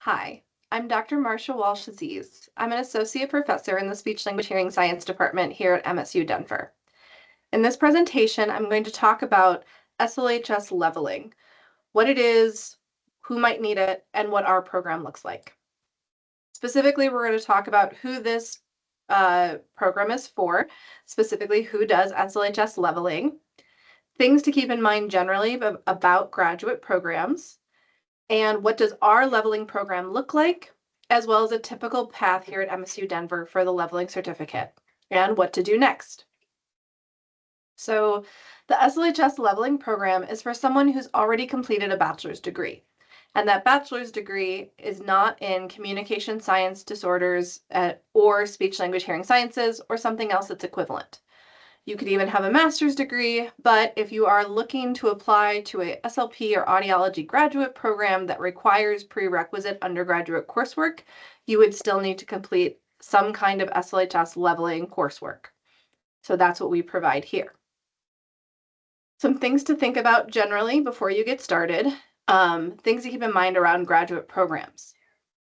Hi, I'm Dr. Marcia Walsh-Aziz. I'm an associate professor in the Speech Language Hearing Science Department here at MSU Denver. In this presentation, I'm going to talk about SLHS leveling, what it is, who might need it, and what our program looks like. Specifically, we're going to talk about who this program is for, specifically who does SLHS leveling, things to keep in mind generally about graduate programs, and what does our leveling program look like, as well as a typical path here at MSU Denver for the leveling certificate, and what to do next. So the SLHS leveling program is for someone who's already completed a bachelor's degree. And that bachelor's degree is not in communication science disorders or speech language hearing sciences or something else that's equivalent. You could even have a master's degree, but if you are looking to apply to a SLP or audiology graduate program that requires prerequisite undergraduate coursework, you would still need to complete some kind of SLHS leveling coursework. So that's what we provide here. Some things to think about generally before you get started, things to keep in mind around graduate programs.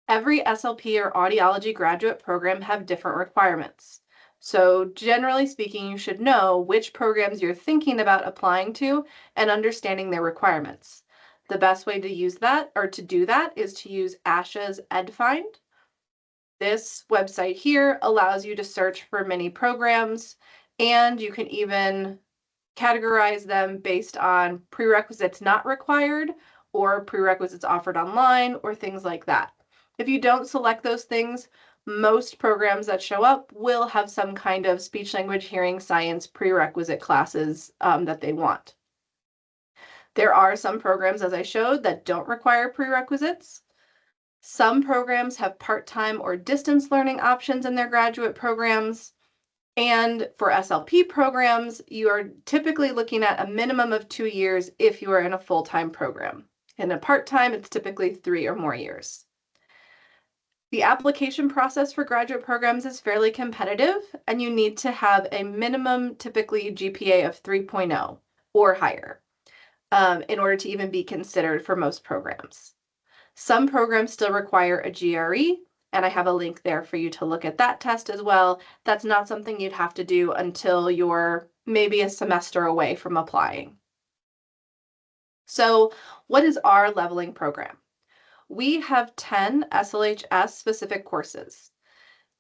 Every SLP or audiology graduate program have different requirements. So generally speaking, you should know which programs you're thinking about applying to and understanding their requirements. The best way to use that or to do that is to use ASHA's EdFind. This website here allows you to search for many programs, and you can even categorize them based on prerequisites not required or prerequisites offered online or things like that. If you don't select those things, most programs that show up will have some kind of speech language hearing science prerequisite classes that they want. There are some programs, as I showed, that don't require prerequisites. Some programs have part-time or distance learning options in their graduate programs. And for SLP programs, you are typically looking at a minimum of 2 years if you are in a full-time program. In a part-time, it's typically 3 or more years. The application process for graduate programs is fairly competitive, and you need to have a minimum, typically GPA of 3.0 or higher in order to even be considered for most programs. Some programs still require a GRE, and I have a link there for you to look at that test as well. That's not something you'd have to do until you're maybe a semester away from applying. So what is our leveling program? We have 10 SLHS specific courses.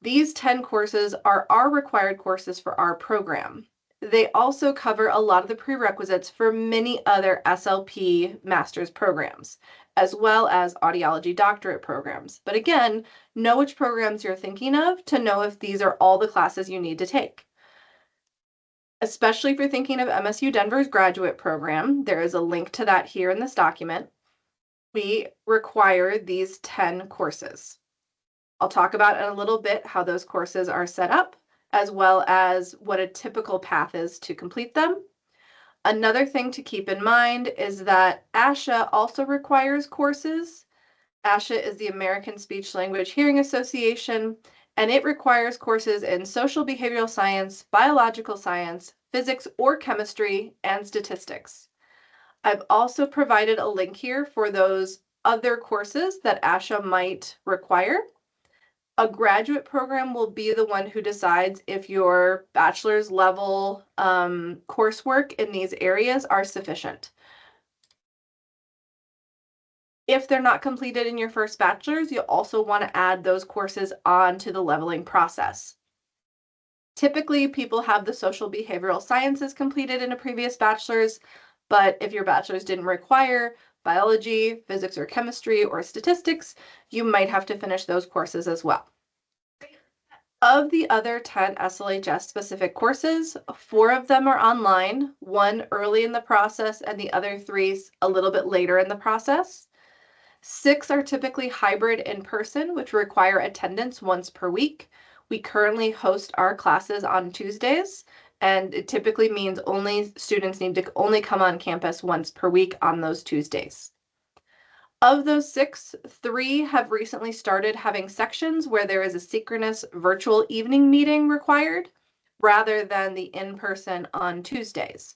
These 10 courses are our required courses for our program. They also cover a lot of the prerequisites for many other SLP master's programs, as well as audiology doctorate programs. But again, know which programs you're thinking of to know if these are all the classes you need to take. Especially if you're thinking of MSU Denver's graduate program, there is a link to that here in this document. We require these 10 courses. I'll talk about in a little bit how those courses are set up, as well as what a typical path is to complete them. Another thing to keep in mind is that ASHA also requires courses. ASHA is the American Speech Language Hearing Association, and it requires courses in social behavioral science, biological science, physics or chemistry, and statistics. I've also provided a link here for those other courses that ASHA might require. A graduate program will be the one who decides if your bachelor's level coursework in these areas are sufficient. If they're not completed in your first bachelor's, you'll also want to add those courses on to the leveling process. Typically, people have the social behavioral sciences completed in a previous bachelor's, but if your bachelor's didn't require biology, physics or chemistry, or statistics, you might have to finish those courses as well. Of the other 10 SLHS specific courses, 4 of them are online, 1 early in the process and the other 3 a little bit later in the process. 6 are typically hybrid in person, which require attendance once per week. We currently host our classes on Tuesdays, and it typically means students need to only come on campus once per week on those Tuesdays. Of those 6, 3 have recently started having sections where there is a synchronous virtual evening meeting required rather than the in-person on Tuesdays.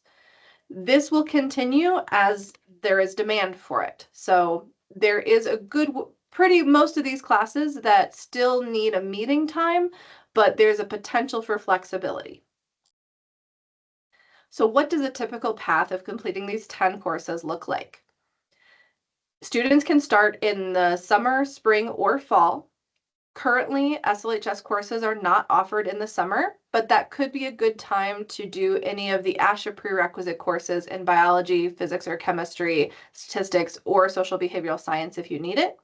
This will continue as there is demand for it. So there is a good most of these classes that still need a meeting time, but there's a potential for flexibility. So what does a typical path of completing these 10 courses look like? Students can start in the summer, spring, or fall. Currently, SLHS courses are not offered in the summer, but that could be a good time to do any of the ASHA prerequisite courses in biology, physics or chemistry, statistics, or social behavioral science if you need it.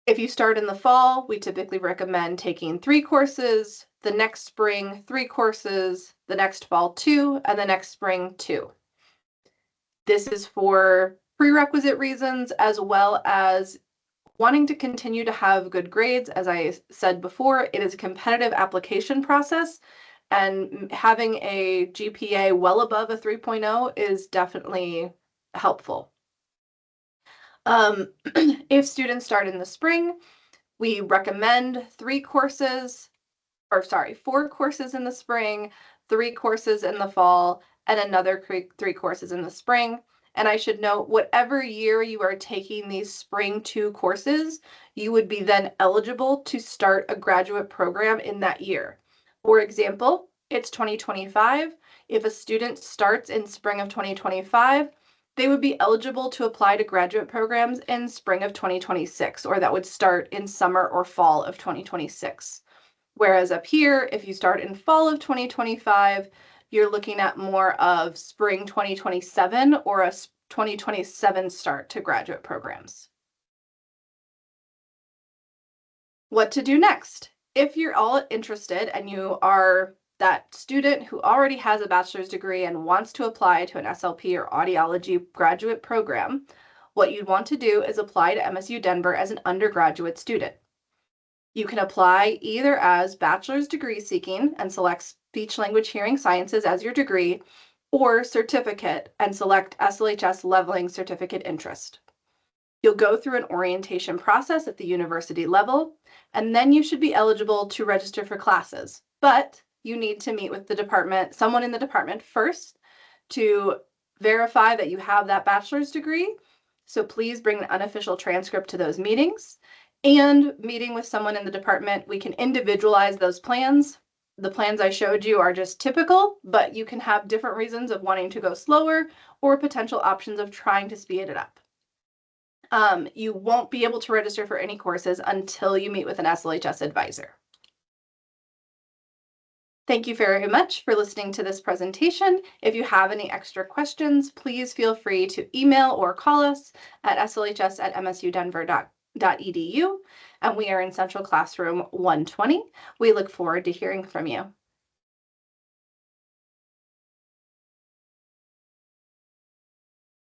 If you start in the fall, we typically recommend taking 3 courses, the next spring 3 courses, the next fall 2, and the next spring 2. This is for prerequisite reasons as well as wanting to continue to have good grades. As I said before, it is a competitive application process, and having a GPA well above a 3.0 is definitely helpful. If students start in the spring, we recommend 4 courses in the spring, 3 courses in the fall, and another 3 courses in the spring. And I should note, whatever year you are taking these spring 2 courses, you would be then eligible to start a graduate program in that year. For example, it's 2025. If a student starts in spring of 2025, they would be eligible to apply to graduate programs in spring of 2026, or that would start in summer or fall of 2026. Whereas up here, if you start in fall of 2025, you're looking at more of spring 2027 or a 2027 start to graduate programs. What to do next? If you're all interested and you are that student who already has a bachelor's degree and wants to apply to an SLP or audiology graduate program, what you'd want to do is apply to MSU Denver as an undergraduate student. You can apply either as bachelor's degree seeking and select speech language hearing sciences as your degree, or certificate and select SLHS Leveling Certificate interest. You'll go through an orientation process at the university level, and then you should be eligible to register for classes. But you need to meet with someone in the department first to verify that you have that bachelor's degree. So please bring an unofficial transcript to those meetings. And meeting with someone in the department, we can individualize those plans. The plans I showed you are just typical, but you can have different reasons of wanting to go slower or potential options of trying to speed it up. You won't be able to register for any courses until you meet with an SLHS advisor. Thank you very much for listening to this presentation. If you have any extra questions, please feel free to email or call us at slhs@msudenver.edu, and we are in Central Classroom 120. We look forward to hearing from you.